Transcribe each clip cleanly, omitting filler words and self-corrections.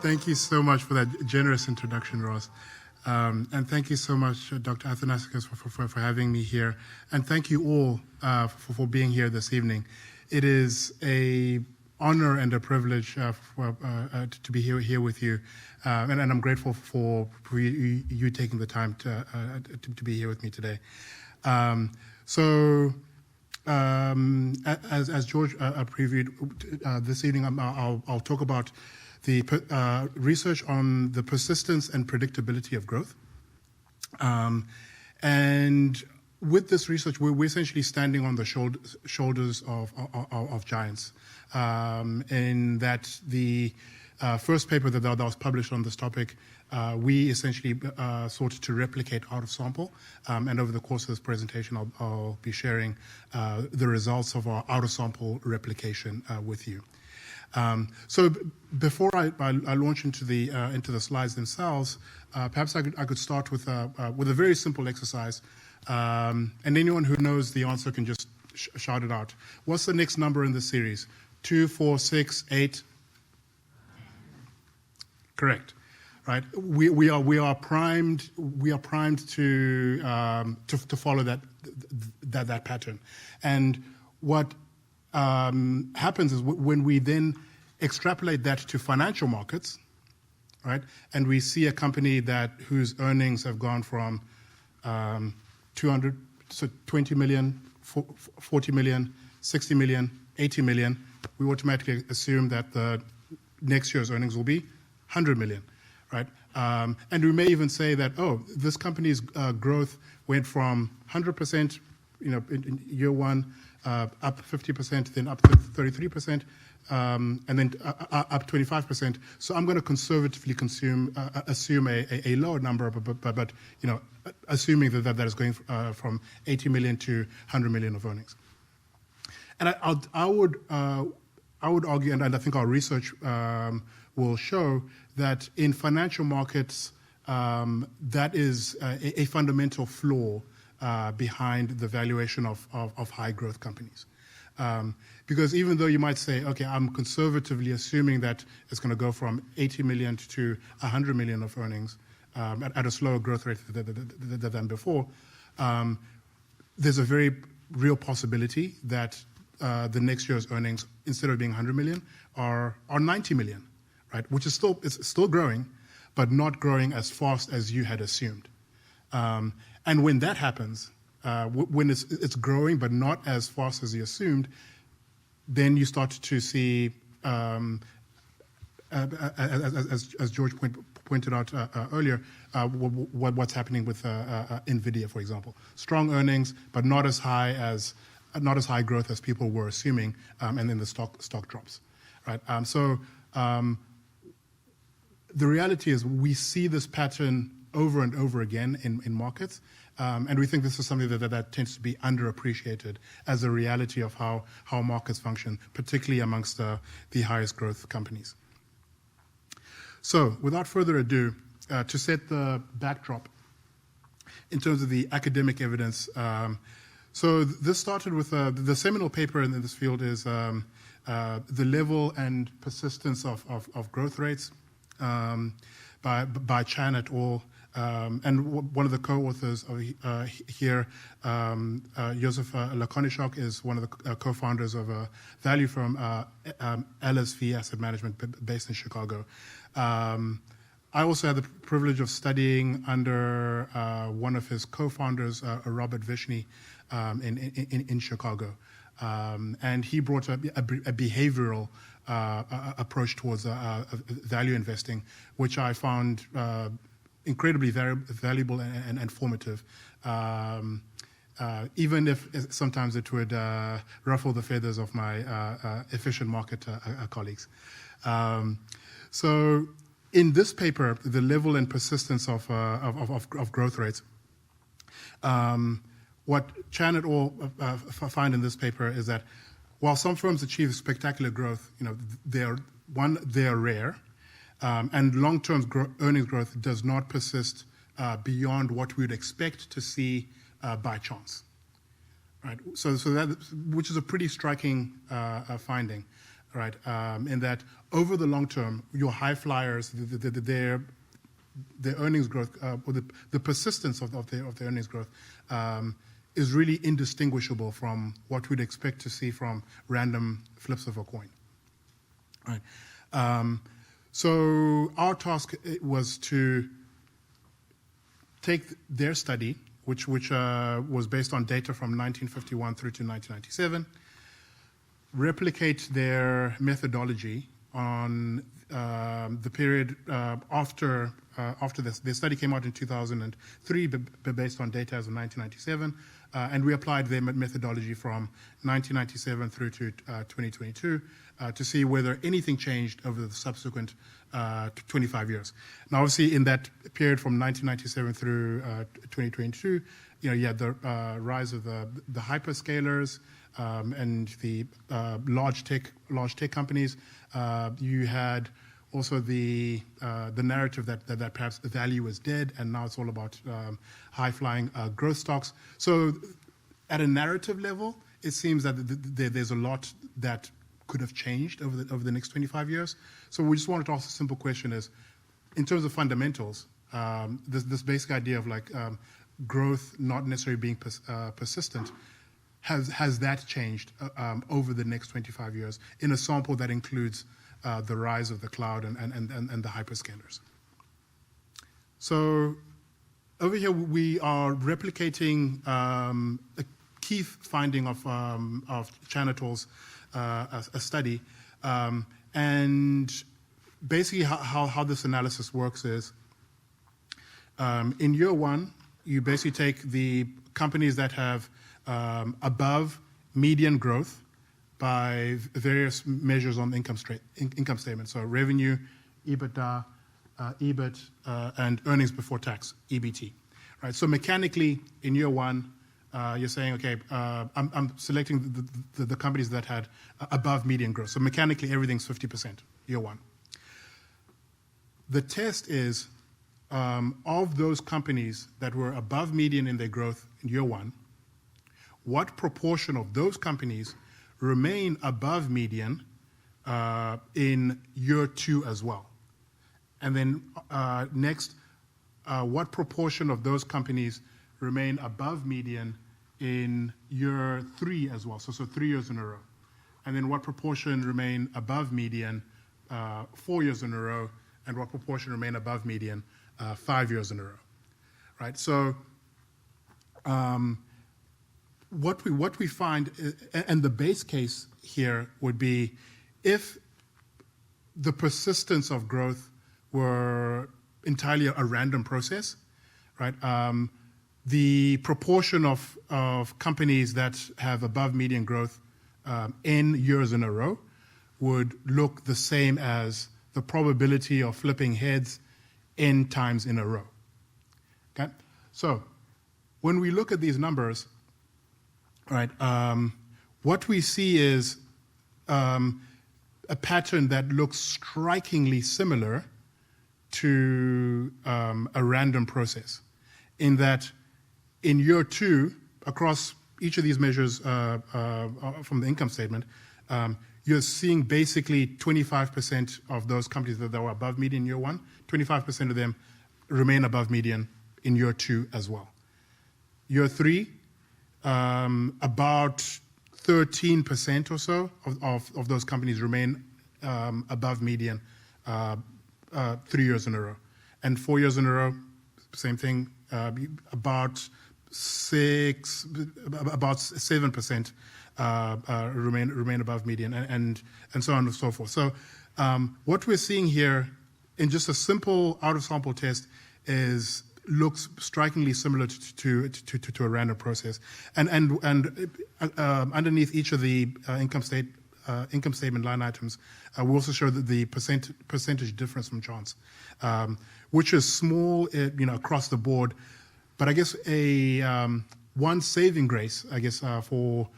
Thank you so much for that generous introduction, Ross. And thank you so much, Dr. Athanasios, for having me here. And thank you all for being here this evening. It is a honor and a privilege to be here with you. And I'm grateful for you taking the time to be here with me today. As George previewed this evening, I'll talk about the research on the persistence and predictability of growth. And with this research, we're essentially standing on the shoulders of giants. In that the first paper that was published on this topic, we essentially sought to replicate out of sample. And over the course of this presentation, I'll be sharing the results of our out of sample replication with you. So before I launch into the slides themselves, perhaps I could start with a very simple exercise, and anyone who knows the answer can just shout it out. What's the next number in the series? 2, 4, 6, 8. Correct, right? We are primed to follow that pattern, and what happens is when we then extrapolate that to financial markets, right? And we see a company whose earnings have gone from 20 million, 40 million, 60 million, 80 million, we automatically assume that the next year's earnings will be 100 million, right? And we may even say that, oh, this company's growth went from 100%, in year one, up 50%, then up 33%, and then up 25%. So I'm going to conservatively assume a lower number, but assuming that is going from 80 million to 100 million of earnings. And I would argue, and I think our research will show that in financial markets, that is a fundamental flaw behind the valuation of high growth companies. Because even though you might say, okay, I'm conservatively assuming that it's going to go from 80 million to 100 million of earnings at a slower growth rate than before, there's a very real possibility that the next year's earnings, instead of being 100 million, are 90 million, right? Which is still growing, but not growing as fast as you had assumed. And when that happens, when it's growing but not as fast as you assumed, then you start to see, as George pointed out earlier, what's happening with NVIDIA, for example. Strong earnings, but not as high growth as people were assuming, and then the stock drops, right? The reality is we see this pattern over and over again in markets, and we think this is something that tends to be underappreciated as a reality of how markets function, particularly amongst the highest growth companies. So without further ado, to set the backdrop in terms of the academic evidence, so this started with the seminal paper in this field is the level and persistence of growth rates by Chan et al. And one of the co-authors here, Joseph Lakonishok, is one of the co-founders of a value firm, LSV Asset Management, based in Chicago. I also had the privilege of studying under one of his co-founders, Robert Vishney, in Chicago. And he brought a behavioral approach towards value investing, which I found incredibly valuable and formative, even if sometimes it would ruffle the feathers of my efficient market colleagues. So in this paper, the level and persistence of growth rates, what Chan et al. Find in this paper is that while some firms achieve spectacular growth, they are rare, and long-term earnings growth does not persist beyond what we would expect to see by chance, right? So that, which is a pretty striking finding. right? In that over the long term, your high flyers, their earnings growth, or the persistence of their earnings growth, is really indistinguishable from what we'd expect to see from random flips of a coin. Right. So our task was to take their study, which was based on data from 1951 through to 1997, replicate their methodology on the period after this. Their study came out in 2003, but based on data as of 1997, and we applied their methodology from 1997 through to 2022 to see whether anything changed over the subsequent 25 years. Now, obviously, in that period from 1997 through 2022, you had the rise of the hyperscalers and the large tech companies. You had also the narrative that perhaps the value is dead, and now it's all about high-flying growth stocks. So at a narrative level, it seems that there's a lot that could have changed over the next 25 years. So we just wanted to ask a simple question is, in terms of fundamentals, this basic idea of like growth not necessarily being persistent, has that changed over the next 25 years in a sample that includes the rise of the cloud and the hyperscalers? So over here we are replicating a key finding of Chanatol's a study, and basically how this analysis works is, in year one, you basically take the companies that have above median growth by various measures on the income statement. So revenue, EBITDA, EBIT, and earnings before tax, EBT. Right. So mechanically, in year one, you're saying, okay, I'm selecting the companies that had above median growth. So mechanically, everything's 50%, year one. The test is, of those companies that were above median in their growth in year one, what proportion of those companies remain above median in year two as well? And then next, what proportion of those companies remain above median in year three as well, so 3 years in a row? And then what proportion remain above median 4 years in a row, and what proportion remain above median 5 years in a row, right? So what we find, and the base case here would be, if the persistence of growth were entirely a random process, right? The proportion of companies that have above median growth n years in a row would look the same as the probability of flipping heads n times in a row. Okay? So when we look at these numbers, right, what we see is a pattern that looks strikingly similar to a random process, in that in year two, across each of these measures from the income statement, you're seeing basically 25% of those companies that were above median in year one, 25% of them remain above median in year two as well. Year three, about 13% or so of those companies remain above median 3 years in a row. And 4 years in a row, same thing, about 7% remain above median, and so on and so forth. So what we're seeing here in just a simple out-of-sample test looks strikingly similar to a random process. And underneath each of the income statement line items, we also show that the percentage difference from chance, which is small, across the board. But I guess one saving grace, I guess, for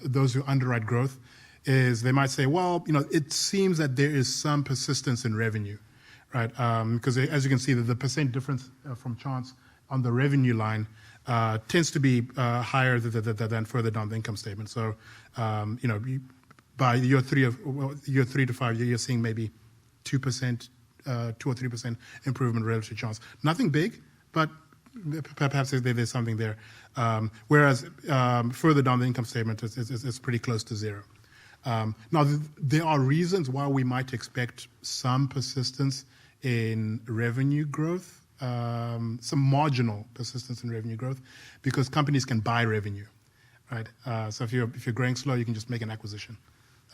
those who underwrite growth is they might say, well, it seems that there is some persistence in revenue, right? Because as you can see, the percent difference from chance on the revenue line tends to be higher than further down the income statement. So, by year 3 to 5 years, you're seeing maybe 2%, 2 or 3% improvement relative to chance. Nothing big, but perhaps there's something there. Whereas further down the income statement, it's pretty close to zero. Now, there are reasons why we might expect some persistence in revenue growth, some marginal persistence in revenue growth, because companies can buy revenue, right? So if you're growing slow, you can just make an acquisition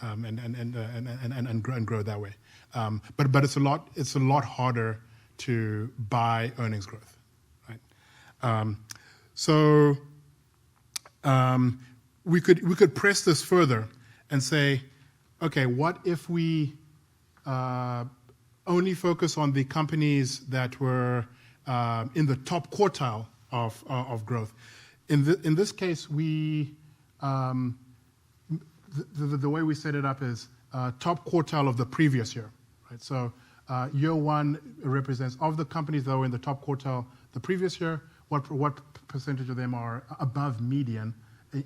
and grow that way. But it's a lot harder to buy earnings growth, right? So we could press this further and say, okay, what if we only focus on the companies that were in the top quartile of growth? In this case, we the way we set it up is top quartile of the previous year, right? So year one represents, of the companies that were in the top quartile the previous year, what percentage of them are above median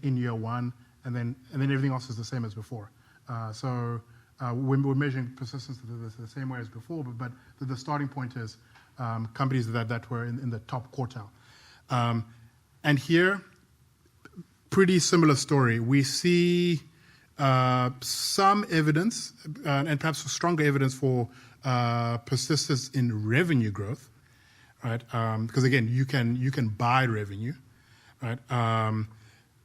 in year one, and then everything else is the same as before. So we're measuring persistence the same way as before, but the starting point is companies that were in the top quartile. And here, pretty similar story. We see some evidence, and perhaps stronger evidence for persistence in revenue growth, right? Because again, you can buy revenue, right?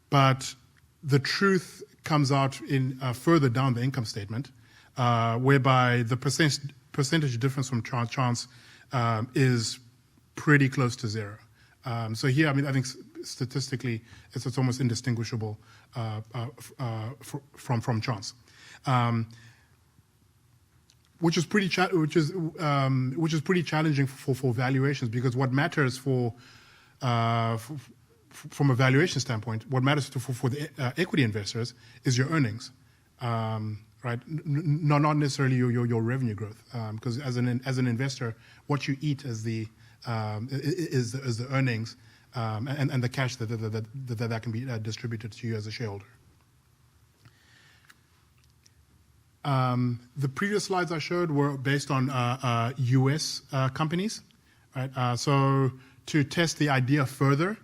But the truth comes out in further down the income statement, whereby the percentage difference from chance is pretty close to zero. So here, I think statistically, it's almost indistinguishable from chance, which is pretty challenging for valuations, because what matters from a valuation standpoint, what matters for the equity investors is your earnings, right? Not necessarily your revenue growth, because as an investor, what you eat is the earnings and the cash that can be distributed to you as a shareholder. The previous slides I showed were based on U.S. companies, right? So to test the idea further,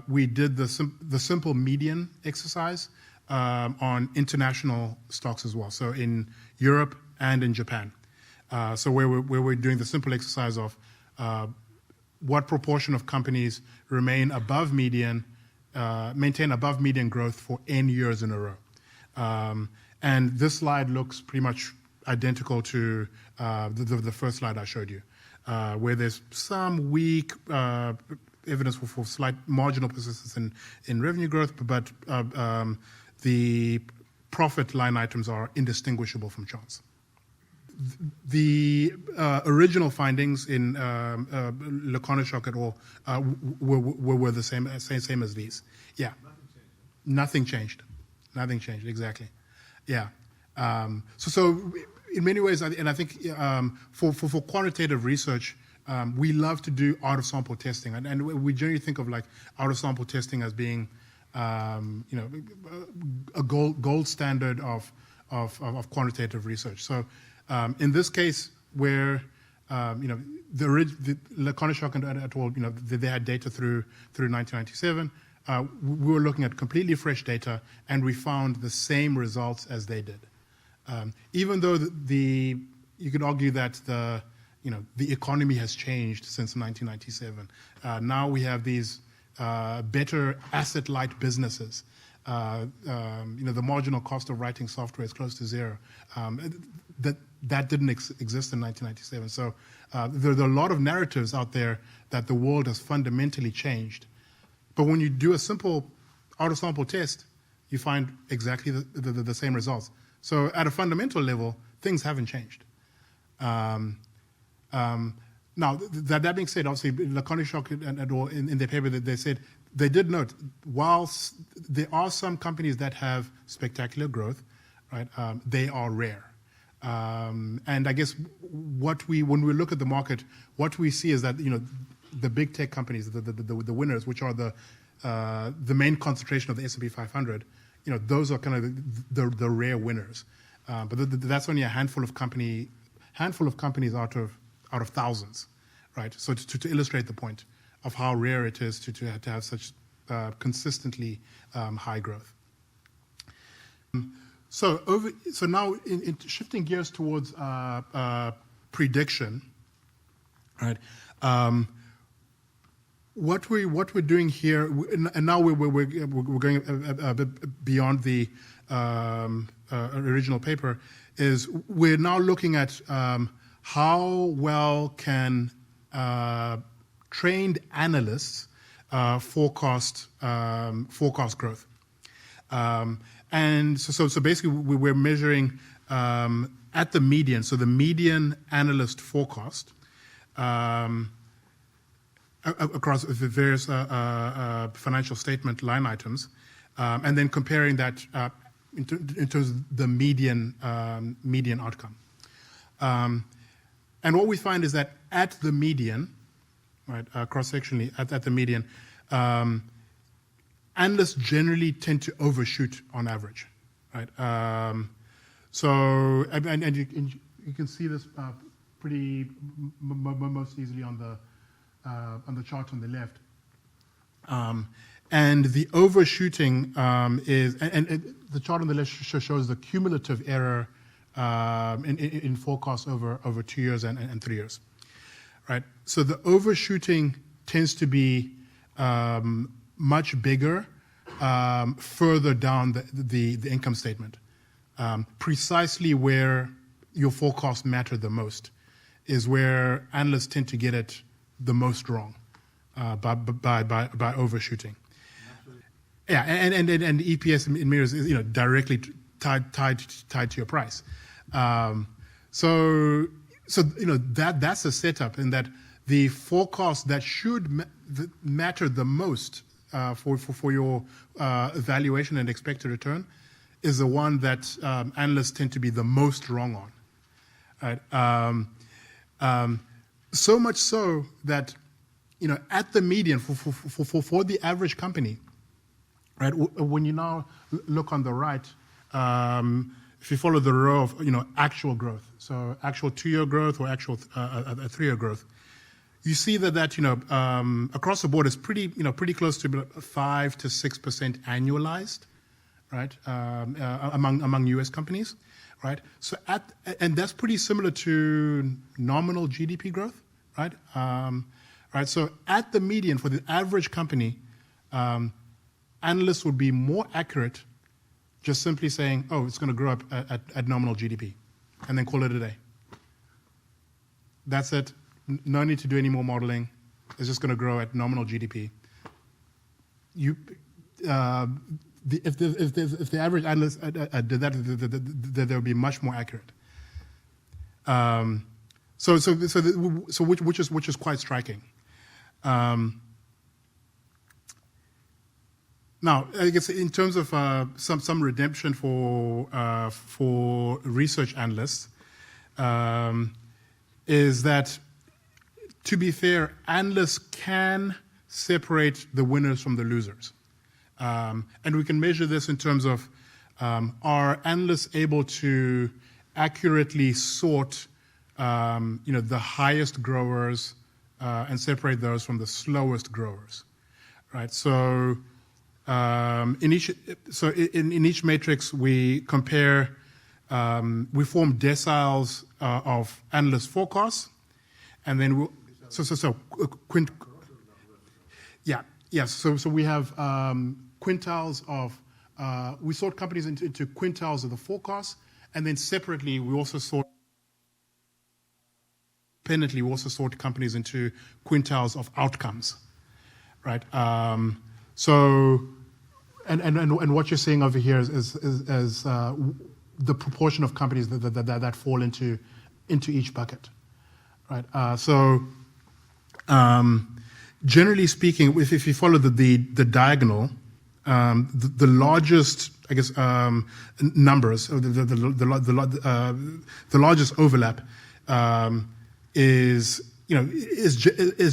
we did the simple median exercise on international stocks as well, so in Europe and in Japan. So where we're doing the simple exercise of what proportion of companies maintain above median growth for N years in a row. And this slide looks pretty much identical to the first slide I showed you, where there's some weak evidence for slight marginal persistence in revenue growth, but the profit line items are indistinguishable from chance. The original findings in Laconishok et al. Were the same as these. Yeah. Nothing changed. Exactly. Yeah. So in many ways, and I think for quantitative research, we love to do out-of-sample testing, and we generally think of like out-of-sample testing as being, a gold standard of quantitative research. So in this case, where the Laconishok et al., they had data through 1997. We were looking at completely fresh data, and we found the same results as they did. Even though you could argue that the economy has changed since 1997. Now we have these better asset-light businesses. The marginal cost of writing software is close to zero. That didn't exist in 1997. So there are a lot of narratives out there that the world has fundamentally changed. But when you do a simple out-of-sample test, you find exactly the same results. So at a fundamental level, things haven't changed. Now, that being said, obviously, Laconishok et al. In their paper, they said they did note, whilst there are some companies that have spectacular growth, right, they are rare. And I guess when we look at the market, what we see is that the big tech companies, the winners, which are the main concentration of the S&P 500, those are kind of the rare winners. But that's only a handful of companies out of thousands, right? So to illustrate the point of how rare it is to have such consistently high growth. So now in shifting gears towards prediction, right? What we're doing here, and now we're going a bit beyond the original paper, is we're now looking at how well can trained analysts forecast growth. And so basically we're measuring at the median, so the median analyst forecast across the various financial statement line items, and then comparing that in terms of the median outcome. And what we find is that at the median, right, cross-sectionally at the median, analysts generally tend to overshoot on average, right? So you can see this pretty most easily on the chart on the left. And the overshooting is, and the chart on the left shows the cumulative error in forecasts over 2 years and 3 years, right? So the overshooting tends to be much bigger further down the income statement. Precisely where your forecasts matter the most is where analysts tend to get it the most wrong by overshooting. Yeah, and EPS in mirrors is directly tied to your price. So that's a setup in that the forecast that should matter the most for your valuation and expected return is the one that analysts tend to be the most wrong on. Right? So much so that at the median for the average company, right? When you now look on the right, if you follow the row of actual growth, so actual 2-year growth or actual 3-year growth, you see that across the board is pretty close to 5 to 6% annualized, right? Among U.S. companies, right? So and that's pretty similar to nominal GDP growth, right? Right. So at the median for the average company, analysts would be more accurate just simply saying, oh, it's going to grow up at nominal GDP, and then call it a day. That's it. No need to do any more modeling. It's just going to grow at nominal GDP. If the average analyst did that, they would be much more accurate. Which is quite striking. Now, I guess in terms of some redemption for research analysts, is that, to be fair, analysts can separate the winners from the losers. And we can measure this in terms of, are analysts able to accurately sort the highest growers and separate those from the slowest growers, right? So in each matrix we compare, we form deciles of analyst forecasts, and then so we have quintiles of we sort companies into quintiles of the forecast, and then separately we also sort companies into quintiles of outcomes, right? So what you're seeing over here is the proportion of companies that fall into each bucket, right? Generally speaking, if you follow the diagonal, the largest, I guess, numbers, or the largest overlap is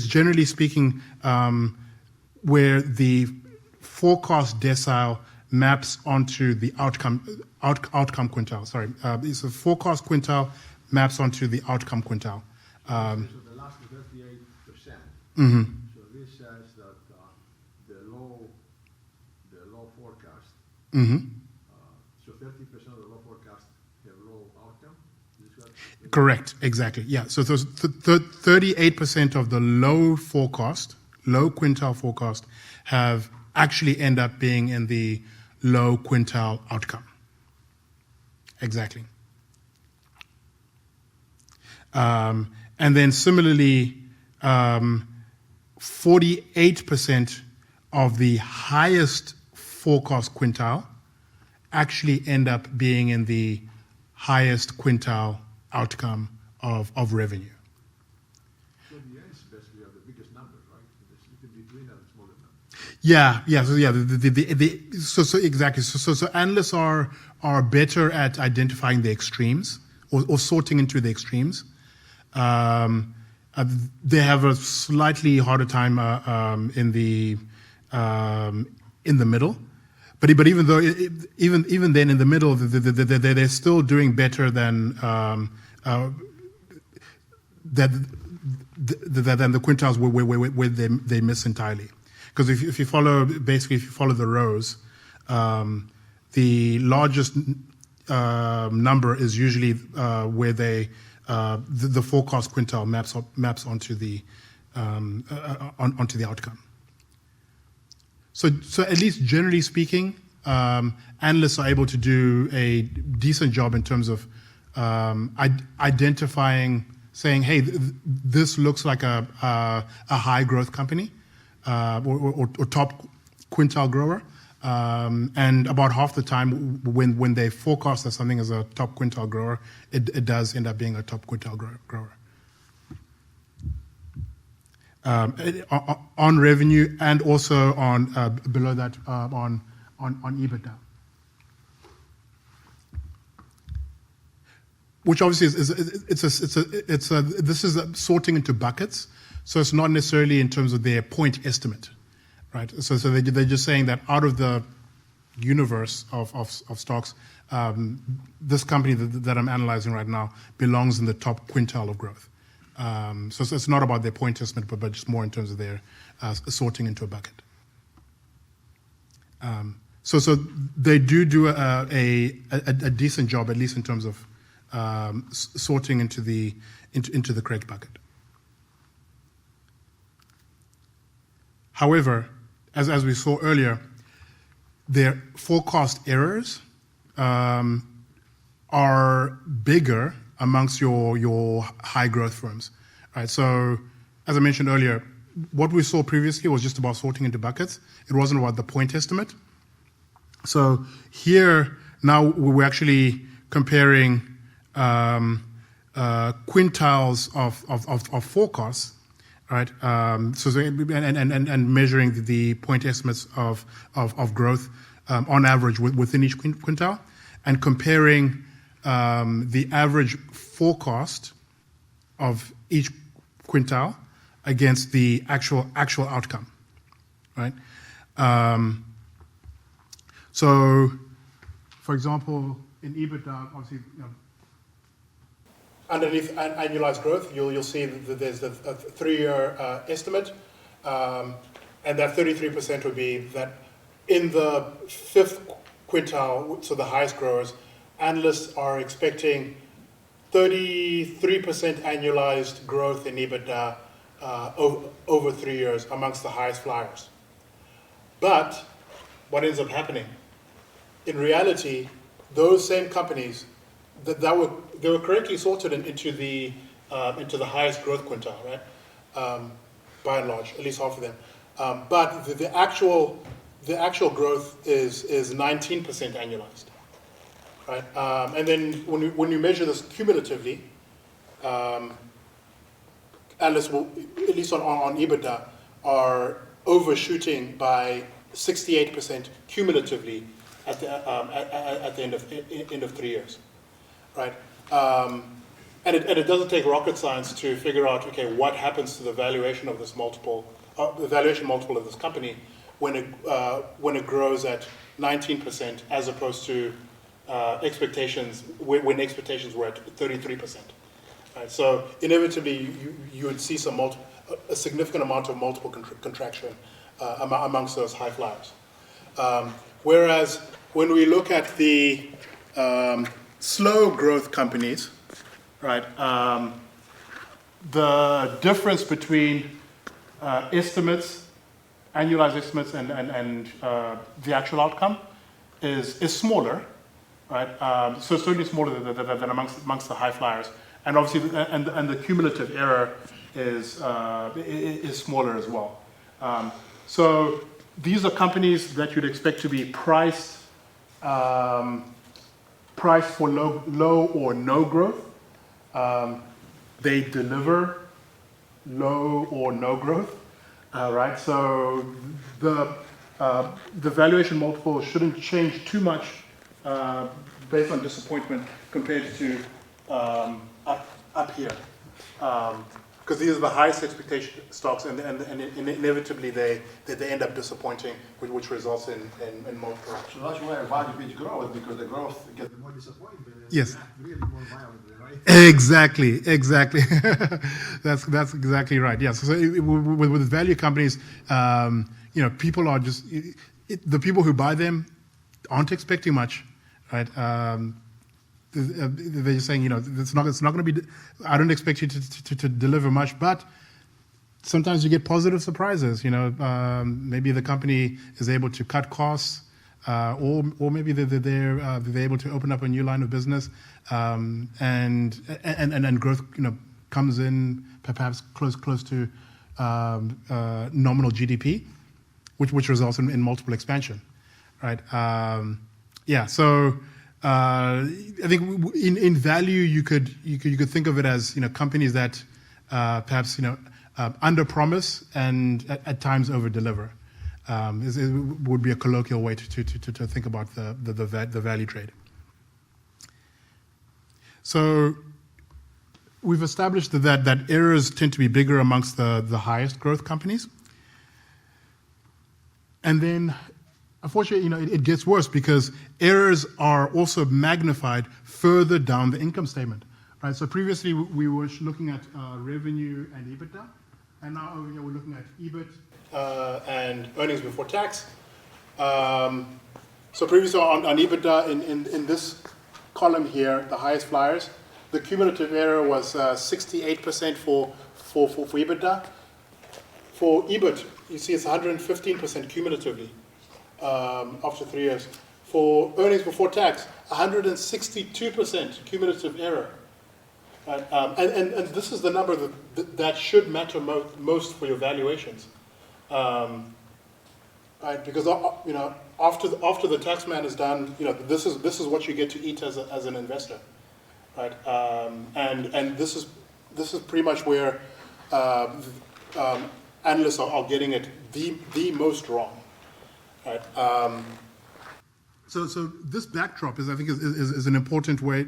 generally speaking where the forecast decile maps onto the outcome quintile. Sorry, it's a forecast quintile maps onto the outcome quintile. So the last 38%. So this says that the low forecast. So 30% of the low forecast have low outcome. Is this what? Correct, exactly. Yeah. So 38% of the low quintile forecast have actually end up being in the low quintile outcome. Exactly. And then similarly, 48% of the highest forecast quintile actually end up being in the highest quintile outcome of revenue. So the ends basically are the biggest numbers, right? In between are the smaller numbers. Yeah. So exactly. So analysts are better at identifying the extremes or sorting into the extremes. They have a slightly harder time in the middle, but even though even then in the middle, they're still doing better than the quintiles where they miss entirely. Because if you follow the rows, the largest number is usually where the forecast quintile maps onto the outcome. So at least generally speaking, analysts are able to do a decent job in terms of identifying, saying, "Hey, this looks like a high growth company or top quintile grower." And about half the time, when they forecast that something is a top quintile grower, it does end up being a top quintile grower. On revenue and also on below that on EBITDA, which obviously this is sorting into buckets, so it's not necessarily in terms of their point estimate. Right, so they're just saying that out of the universe of stocks, this company that I'm analyzing right now belongs in the top quintile of growth. So it's not about their point estimate, but just more in terms of their sorting into a bucket. So they do a decent job, at least in terms of sorting into the correct bucket. However, as we saw earlier, their forecast errors are bigger amongst your high growth firms, right? So, as I mentioned earlier, what we saw previously was just about sorting into buckets. It wasn't about the point estimate. So here now we're actually comparing quintiles of forecasts. Right, and measuring the point estimates of growth on average within each quintile, and comparing the average forecast of each quintile against the actual outcome, right? So, for example, in EBITDA, obviously, underneath annualized growth, you'll see that there's a 3-year estimate, and that 33% would be that in the 5th quintile, so the highest growers, analysts are expecting 33% annualized growth in EBITDA over 3 years amongst the highest flyers. But what ends up happening? In reality, those same companies they were correctly sorted into the highest growth quintile, right? By and large, at least half of them. But the actual growth is 19% annualized, right? And then when you measure this cumulatively, analysts will, at least on EBITDA, are overshooting by 68% cumulatively at the end of 3 years. Right, and it doesn't take rocket science to figure out, okay, what happens to the valuation of this multiple, the valuation multiple of this company when it grows at 19%, as opposed to expectations when expectations were at 33%. Right? So inevitably, you would see a significant amount of multiple contraction amongst those high flyers. Whereas when we look at the slow growth companies, right, the difference between estimates, annualized estimates, and the actual outcome is smaller, right? So certainly smaller than amongst the high flyers, and obviously, and the cumulative error is smaller as well. So these are companies that you'd expect to be priced for low or no growth. They deliver low or no growth, right? So the valuation multiple shouldn't change too much based on disappointment compared to up here, because these are the highest expectation stocks, and inevitably they end up disappointing, which results in multiple. So that's where value pitch grows, because the growth gets more disappointing. Yes. Really more violently, right? Exactly. That's exactly right. Yes. So with value companies, people are just the people who buy them aren't expecting much, right? They're just saying, it's not going to be. I don't expect you to deliver much, but sometimes you get positive surprises. Maybe the company is able to cut costs, or maybe they're able to open up a new line of business, and growth comes in perhaps close to nominal GDP, which results in multiple expansion, right? So. I think in value you could think of it as companies that perhaps under promise and at times over deliver. It would be a colloquial way to think about the value trade. So we've established that errors tend to be bigger amongst the highest growth companies, and then. Unfortunately, it gets worse because errors are also magnified further down the income statement, right? So previously we were looking at revenue and EBITDA, and now over here we're looking at EBIT and earnings before tax. So previously on EBITDA, in this column here, the highest flyers, the cumulative error was 68% for EBITDA. For EBIT, you see it's 115% cumulatively. After 3 years. For earnings before tax, 162% cumulative error. And this is the number that should matter most for your valuations. Right? Because after the tax man is done, this is what you get to eat as an investor. Right? And this is pretty much where analysts are getting it the most wrong. Right. So this backdrop is an important way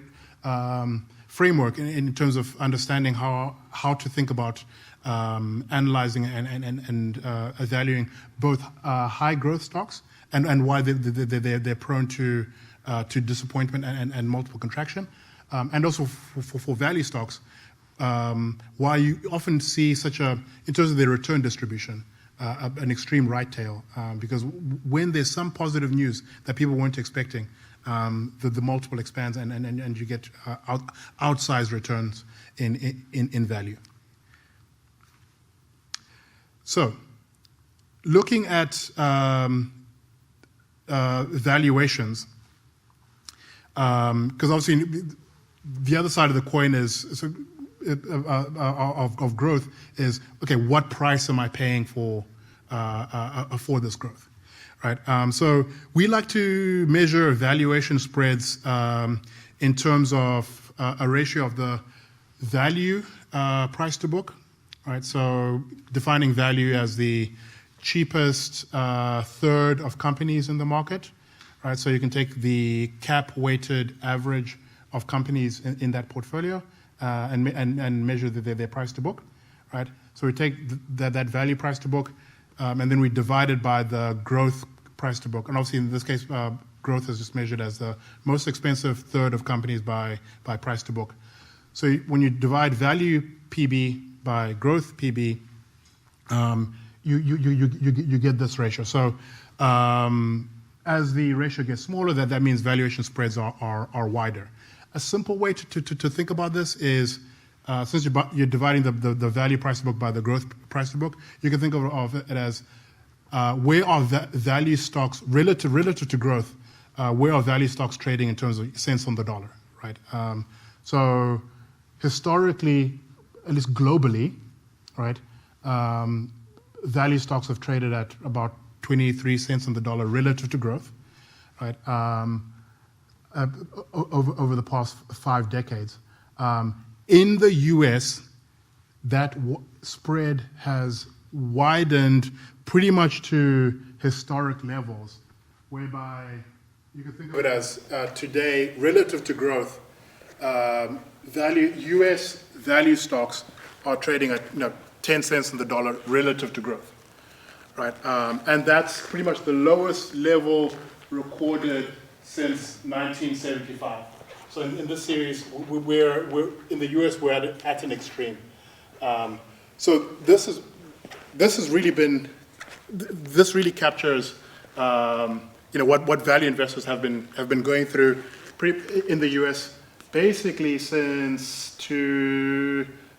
framework in terms of understanding how to think about analyzing and evaluating both high growth stocks and why they're prone to disappointment and multiple contraction, and also for value stocks, why you often see in terms of their return distribution. An extreme right tail, because when there's some positive news that people weren't expecting, the multiple expands and you get outsized returns in value. So, looking at valuations, because obviously the other side of the coin is of growth is, okay, what price am I paying for this growth, right? So we like to measure valuation spreads in terms of a ratio of the value price to book, right? So defining value as the cheapest third of companies in the market, right? So you can take the cap-weighted average of companies in that portfolio and measure their price to book, right? So we take that value price to book, and then we divide it by the growth price to book. And obviously, in this case, growth is just measured as the most expensive third of companies by price to book. So when you divide value PB by growth PB, you get this ratio. So as the ratio gets smaller, that means valuation spreads are wider. A simple way to think about this is, since you're dividing the value price to book by the growth price to book, you can think of it as where are value stocks relative to growth, where are value stocks trading in terms of cents on the dollar, right? So historically, at least globally, right, value stocks have traded at about 23 cents on the dollar relative to growth, right, over the past 5 decades. In the US, that spread has widened pretty much to historic levels, whereby you can think of it as today, relative to growth, US value stocks are trading at 10 cents on the dollar relative to growth, right? And that's pretty much the lowest level recorded since 1975. So in this series, we're in the US, we're at an extreme. So this has really been, this really captures what value investors have been going through in the US basically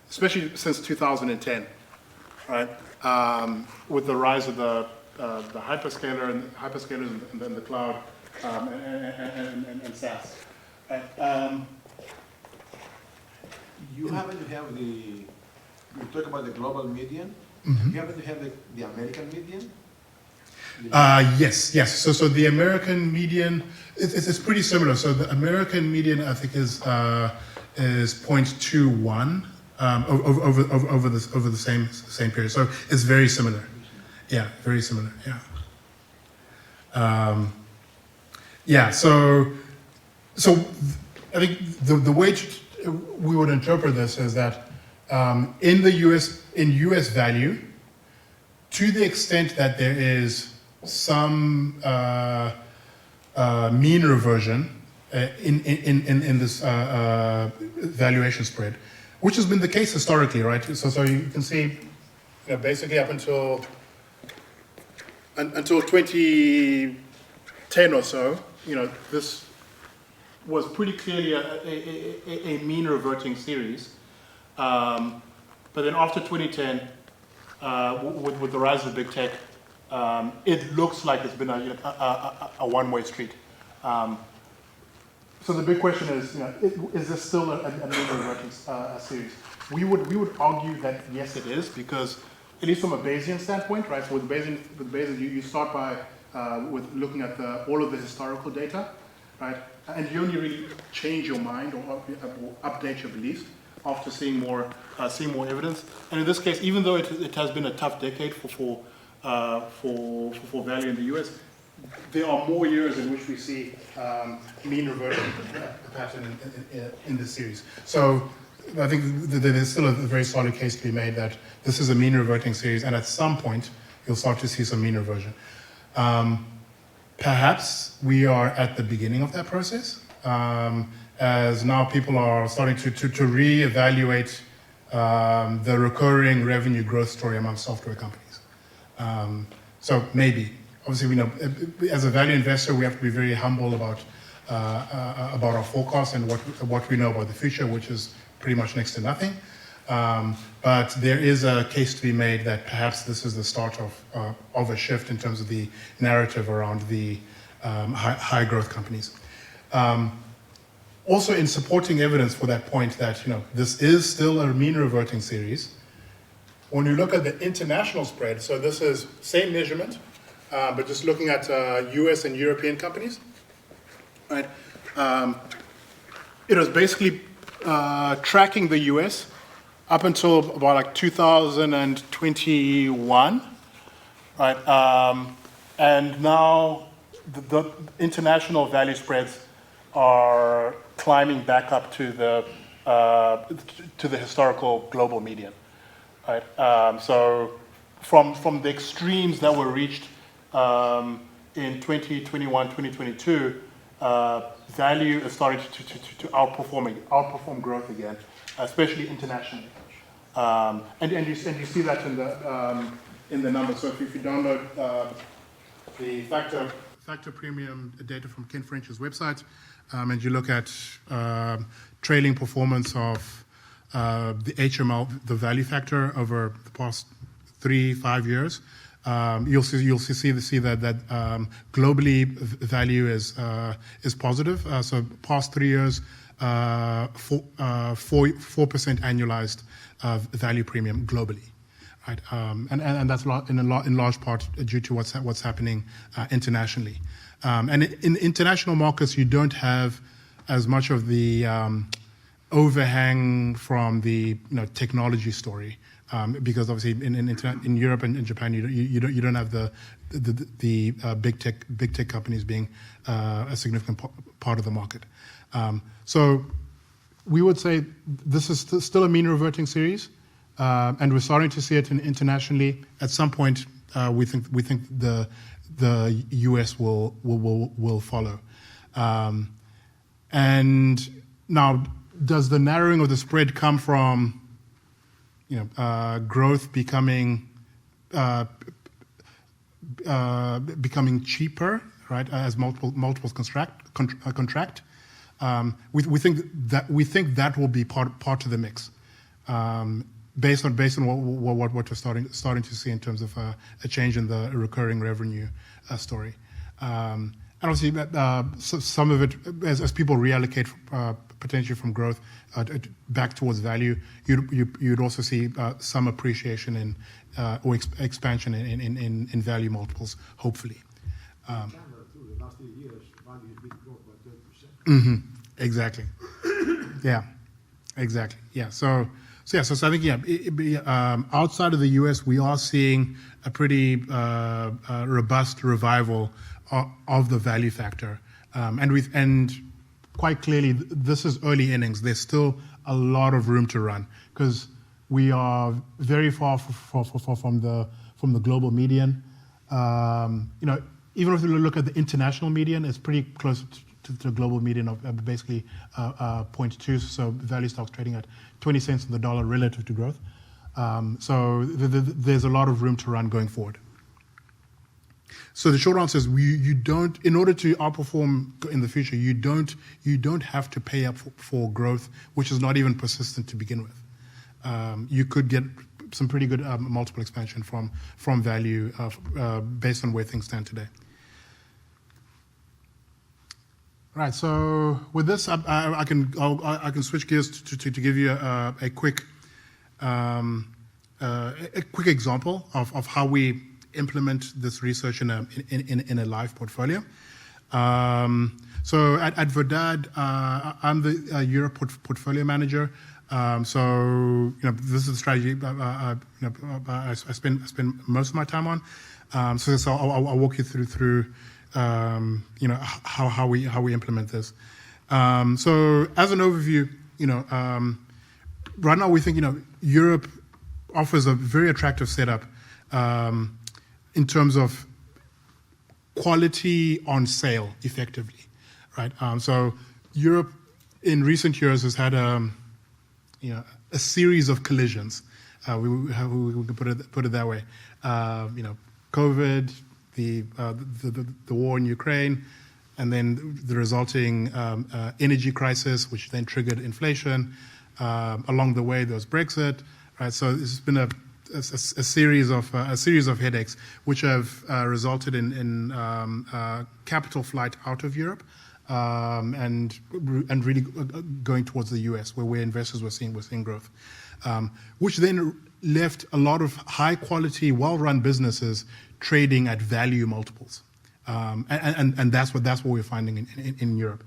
especially since 2010, right? With the rise of the hyperscalers and then the cloud and SaaS. You happen to have you talk about the global median. Mm-hmm. You happen to have the American median? Yes. So the American median, it's pretty similar. So the American median, I think, is 0.21 over the same period. So it's very similar. Yeah, very similar. Yeah. So I think the way we would interpret this is that in US value, to the extent that there is some mean reversion in this valuation spread, which has been the case historically, right? So you can see, basically up until 2010 or so, this was pretty clearly a mean reverting series. But then after 2010, with the rise of big tech, it looks like it's been a one-way street. So the big question is, is this still a mean reverting series? We would argue that yes, it is, because at least from a Bayesian standpoint, right? So with Bayesian, you start by with looking at all of the historical data, right? And you only really change your mind or update your beliefs after seeing more evidence. And in this case, even though it has been a tough decade for value in the US, there are more years in which we see mean reversion pattern in this series. So I think there's still a very solid case to be made that this is a mean reverting series, and at some point you'll start to see some mean reversion. Perhaps we are at the beginning of that process, as now people are starting to reevaluate the recurring revenue growth story among software companies. So maybe, obviously, we know as a value investor, we have to be very humble about our forecast and what we know about the future, which is pretty much next to nothing. But there is a case to be made that perhaps this is the start of a shift in terms of the narrative around the high growth companies. Also, in supporting evidence for that point that this is still a mean reverting series, when you look at the international spread, so this is same measurement, but just looking at US and European companies, right? It was basically tracking the US up until about like 2021, right? And now the international value spreads are climbing back up to the historical global median, right? So from the extremes that were reached in 2021, 2022, value is starting to outperform growth again, especially internationally. And you see that in the numbers. So if you download the factor premium data from Ken French's website, and you look at trailing performance of the HML, the value factor over the past 3-5 years, you'll see that globally value is positive. So past 3 years, 4% annualized value premium globally, right? And that's in large part due to what's happening internationally. And in international markets, you don't have as much of the overhang from the technology story. Because obviously in Europe and in Japan you don't have the big tech companies being a significant part of the market. So we would say this is still a mean reverting series, and we're starting to see it internationally. At some point, we think the US will follow. And now, does the narrowing of the spread come from growth becoming cheaper, right? As multiples contract. We think that will be part of the mix, based on what we're starting to see in terms of a change in the recurring revenue story. And obviously, some of it, as people reallocate potentially from growth back towards value, you'd also see some appreciation in or expansion in value multiples, hopefully. Canada too. The last 3 years, value has been growth by 30%. Mm-hmm. Exactly. Yeah. Exactly. Yeah. So I think outside of the US, we are seeing a pretty robust revival of the value factor, and quite clearly, this is early innings. There's still a lot of room to run because we are very far from the global median. Even if you look at the international median, it's pretty close to the global median of basically 0.2. So value stocks trading at 20 cents on the dollar relative to growth. So there's a lot of room to run going forward. So the short answer is you don't, in order to outperform in the future, you don't have to pay up for growth, which is not even persistent to begin with. You could get some pretty good multiple expansion from value based on where things stand today. Right. So with this, I can switch gears to give you a quick example of how we implement this research in a live portfolio. So at Verdad, I'm the Europe portfolio manager. So this is the strategy I spend most of my time on. So I'll walk you through how we implement this. So as an overview, right now we think Europe offers a very attractive setup in terms of quality on sale, effectively, right? So Europe in recent years has had a series of collisions. We can put it that way. COVID, the war in Ukraine, and then the resulting energy crisis, which then triggered inflation. Along the way, there was Brexit, right? So this has been a series of headaches, which have resulted in capital flight out of Europe, and really going towards the US, where investors were seeing growth, which then left a lot of high quality, well run businesses trading at value multiples, and that's what we're finding in Europe.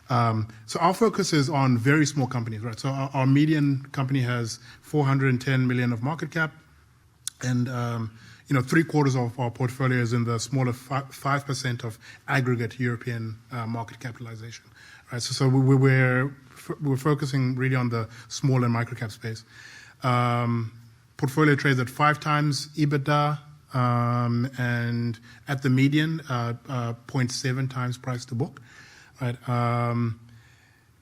So our focus is on very small companies, right? So our median company has 410 million of market cap, and 3/4 of our portfolio is in the smaller 5% of aggregate European market capitalization, right? So we're focusing really on the small and micro cap space. portfolio trades at 5 times EBITDA, and at the median, 0.7 times price to book, right?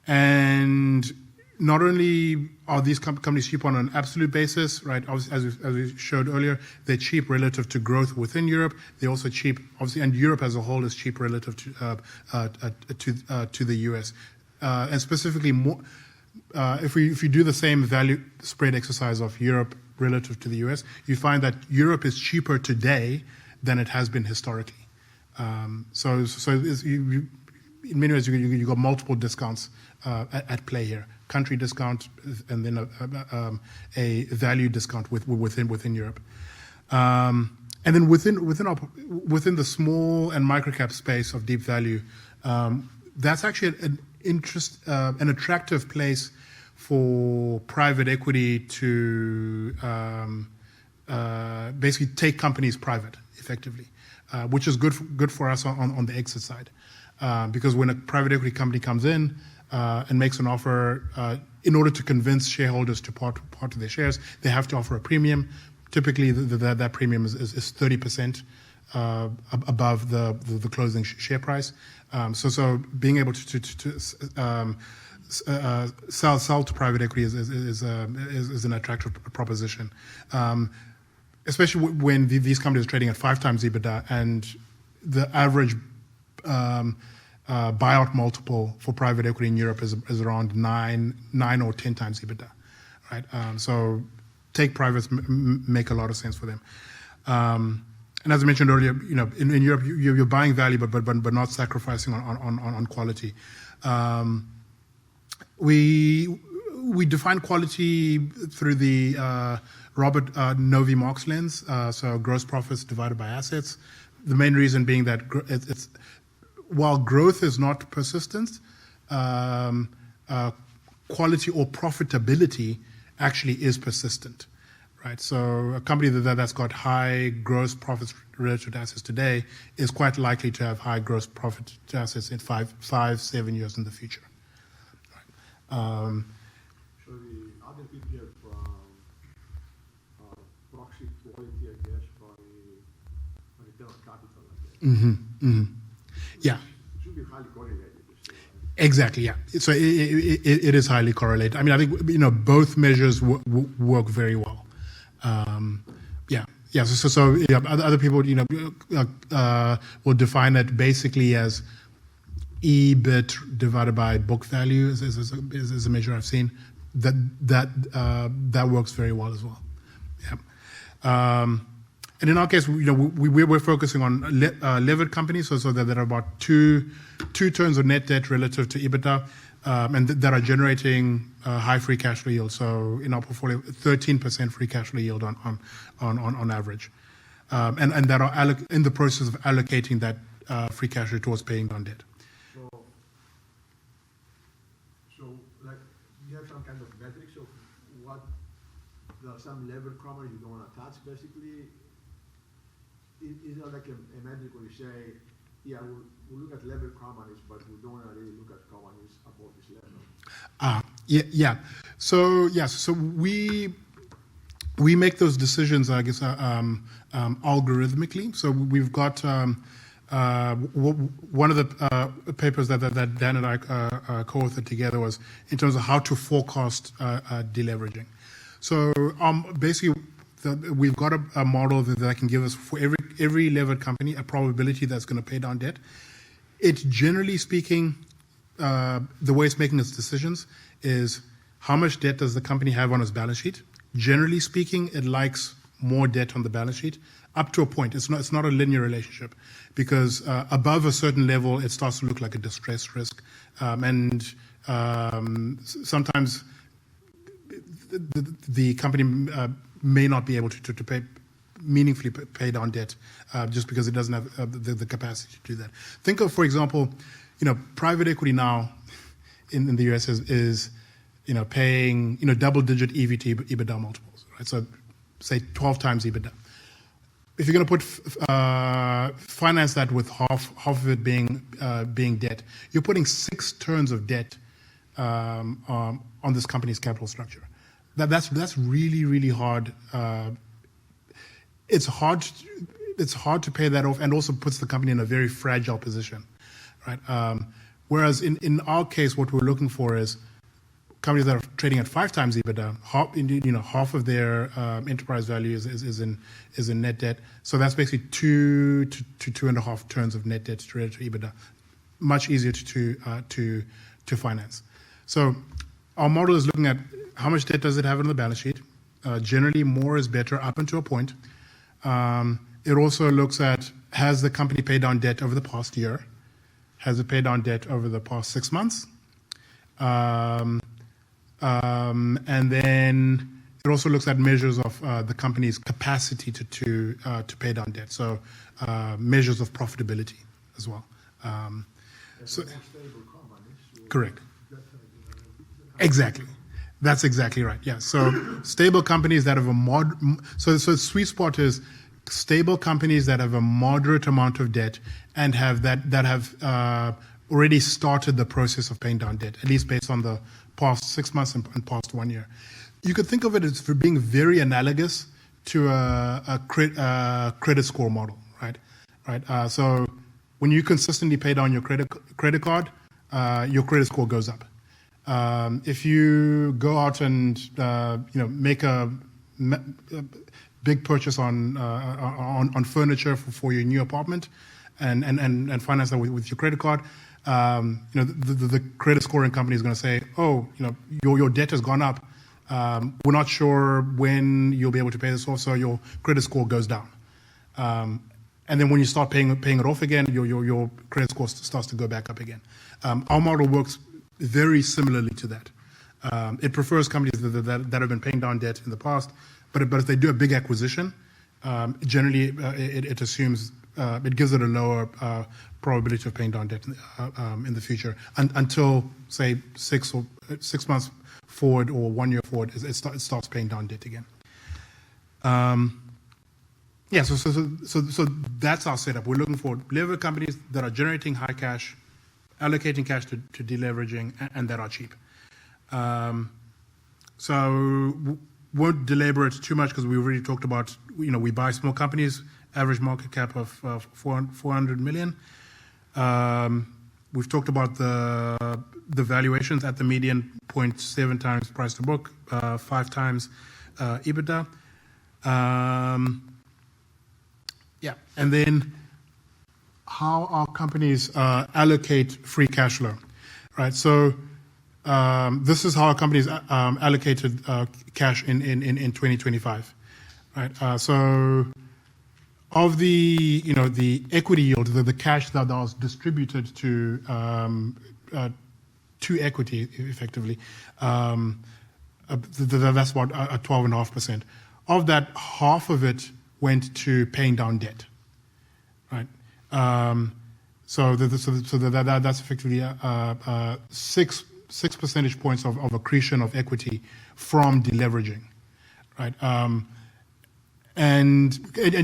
And not only are these companies cheap on an absolute basis, right? Obviously, as we showed earlier, they're cheap relative to growth within Europe. They're also cheap, obviously, and Europe as a whole is cheap relative to the US. And specifically, more, if you do the same value spread exercise of Europe relative to the US, you find that Europe is cheaper today than it has been historically. So in many ways, you got multiple discounts at play here. Country discount and then a value discount within Europe. And then within the small and micro cap space of deep value, that's actually an attractive place for private equity to basically take companies private effectively, which is good for us on the exit side. Because when a private equity company comes in and makes an offer, in order to convince shareholders to part of their shares, they have to offer a premium. Typically, that premium is 30% above the closing share price. So being able to sell to private equity is an attractive proposition, especially when these companies are trading at 5 times EBITDA, and the average buyout multiple for private equity in Europe is around 9 or 10 times EBITDA, right? So take privates make a lot of sense for them. And as I mentioned earlier, in Europe you're buying value, but not sacrificing on quality. We define quality through the Robert Novi Marx lens, so gross profits divided by assets. The main reason being that it's while growth is not persistent, quality or profitability actually is persistent, right? So a company that's got high gross profits relative to assets today is quite likely to have high gross profit to assets in 5-7 years in the future. Right. So the other PPF proxy quality, I guess, by return on capital, I guess. Mm-hmm. Mm-hmm. Yeah. It should be highly correlated. Exactly, yeah. So it is highly correlated. I mean, I think both measures work very well. Yeah. So other people will define it basically as EBIT divided by book value is a measure I've seen. That works very well as well. Yeah. And in our case, we're focusing on levered companies, so that are about two turns of net debt relative to EBITDA, and that are generating high free cash flow yield. So in our portfolio, 13% free cash flow yield on average, and that are in the process of allocating that free cash flow towards paying down debt. So like you have some kind of metrics of what there are some levered companies you don't want to touch, basically. Is there like a metric where you say, yeah, we'll look at levered companies, but we don't want to really look at companies above this level? Yeah. So we make those decisions, I guess, algorithmically. So we've got one of the papers that Dan and I co-authored together was in terms of how to forecast deleveraging. So basically, we've got a model that can give us for every levered company a probability that's going to pay down debt. It's generally speaking, the way it's making its decisions is how much debt does the company have on its balance sheet. Generally speaking, it likes more debt on the balance sheet up to a point. It's not a linear relationship, because above a certain level, it starts to look like a distress risk, and sometimes the company may not be able to meaningfully pay down debt just because it doesn't have the capacity to do that. Think of, for example, private equity now in the US is paying double-digit EV to EBITDA multiples, right? So say 12 times EBITDA. If you're going to put finance that with half of it being debt, you're putting 6 turns of debt on this company's capital structure. That's really, really hard. It's hard to pay that off, and also puts the company in a very fragile position, right? Whereas in our case, what we're looking for is companies that are trading at 5 times EBITDA. Half of their enterprise value is in net debt. So that's basically 2 to 2.5 turns of net debt to EBITDA. Much easier to finance. So our model is looking at how much debt does it have on the balance sheet. Generally, more is better up until a point. It also looks at, has the company paid down debt over the past year? Has it paid down debt over the past 6 months? And then it also looks at measures of the company's capacity to pay down debt. So measures of profitability as well. So, correct. Exactly. That's exactly right. Yeah. So stable companies that have so the sweet spot is stable companies that have a moderate amount of debt and have already started the process of paying down debt, at least based on the past 6 months and past 1 year. You could think of it as for being very analogous to a credit score model, right? So when you consistently pay down your credit card, your credit score goes up. If you go out and make a big purchase on furniture for your new apartment, and finance that with your credit card, the credit scoring company is going to say, oh, your debt has gone up. We're not sure when you'll be able to pay this off, so your credit score goes down. And then when you start paying it off again, your credit score starts to go back up again. Our model works very similarly to that. It prefers companies that have been paying down debt in the past, but if they do a big acquisition, generally it assumes it gives it a lower probability of paying down debt in the future until say 6 months forward or 1 year forward, it starts paying down debt again. So that's our setup. We're looking for lever companies that are generating high cash, allocating cash to deleveraging, and that are cheap. So won't belabor it too much because we already talked about, we buy small companies, average market cap of 400 million. We've talked about the valuations at the median 0.7 times price to book, 5 times EBITDA. And then how our companies allocate free cash flow, right? So this is how our companies allocated cash in 2025, right? So of the equity yield, the cash that was distributed to equity effectively, that's about 12.5%. Of that, half of it went to paying down debt, right? So that's effectively 6 percentage points of accretion of equity from deleveraging, right? And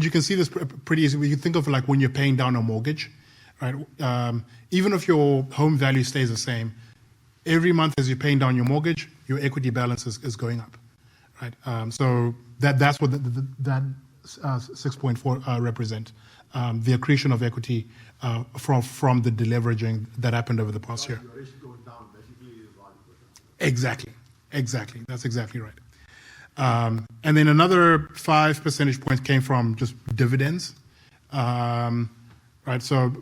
you can see this pretty easily. You think of like when you're paying down a mortgage, right? Even if your home value stays the same, every month as you're paying down your mortgage, your equity balance is going up, right? So that's what that 6.4 represent, the accretion of equity from the deleveraging that happened over the past year. Your risk goes down, basically, is value goes down. Exactly. That's exactly right. And then another 5 percentage points came from just dividends, right? So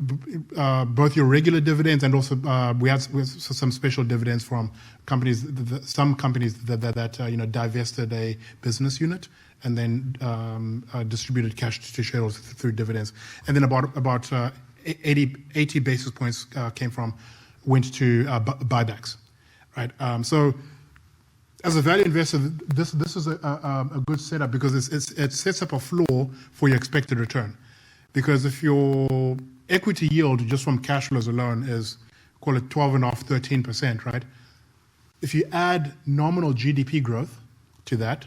both your regular dividends and also we had some special dividends from companies, some companies that divested a business unit and then distributed cash to shareholders through dividends. And then about 80 basis points went to buybacks, right? So as a value investor, this is a good setup because it sets up a floor for your expected return. Because if your equity yield just from cash flows alone is, call it 12.5%, 13%, right? If you add nominal GDP growth to that,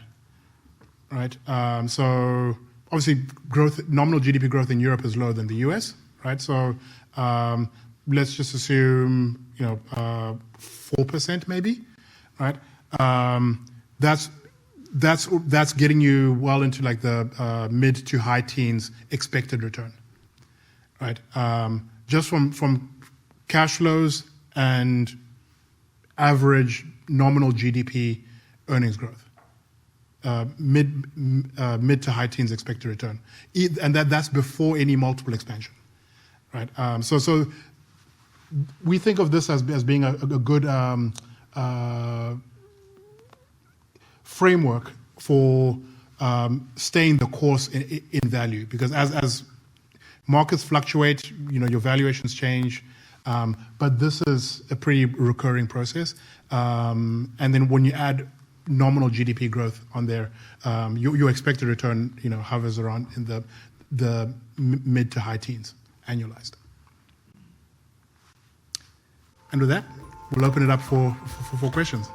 right? So obviously nominal GDP growth in Europe is lower than the US, right? So let's just assume 4% maybe, right? That's that's getting you well into like the mid to high teens expected return, right? Just from cash flows and average nominal GDP earnings growth, mid to high teens expected return, and that's before any multiple expansion, right? So we think of this as being a good framework for staying the course in value, because as markets fluctuate, your valuations change, but this is a pretty recurring process. And then when you add nominal GDP growth on there, your expected return, hovers around in the mid to high teens annualized. And with that, we'll open it up for questions.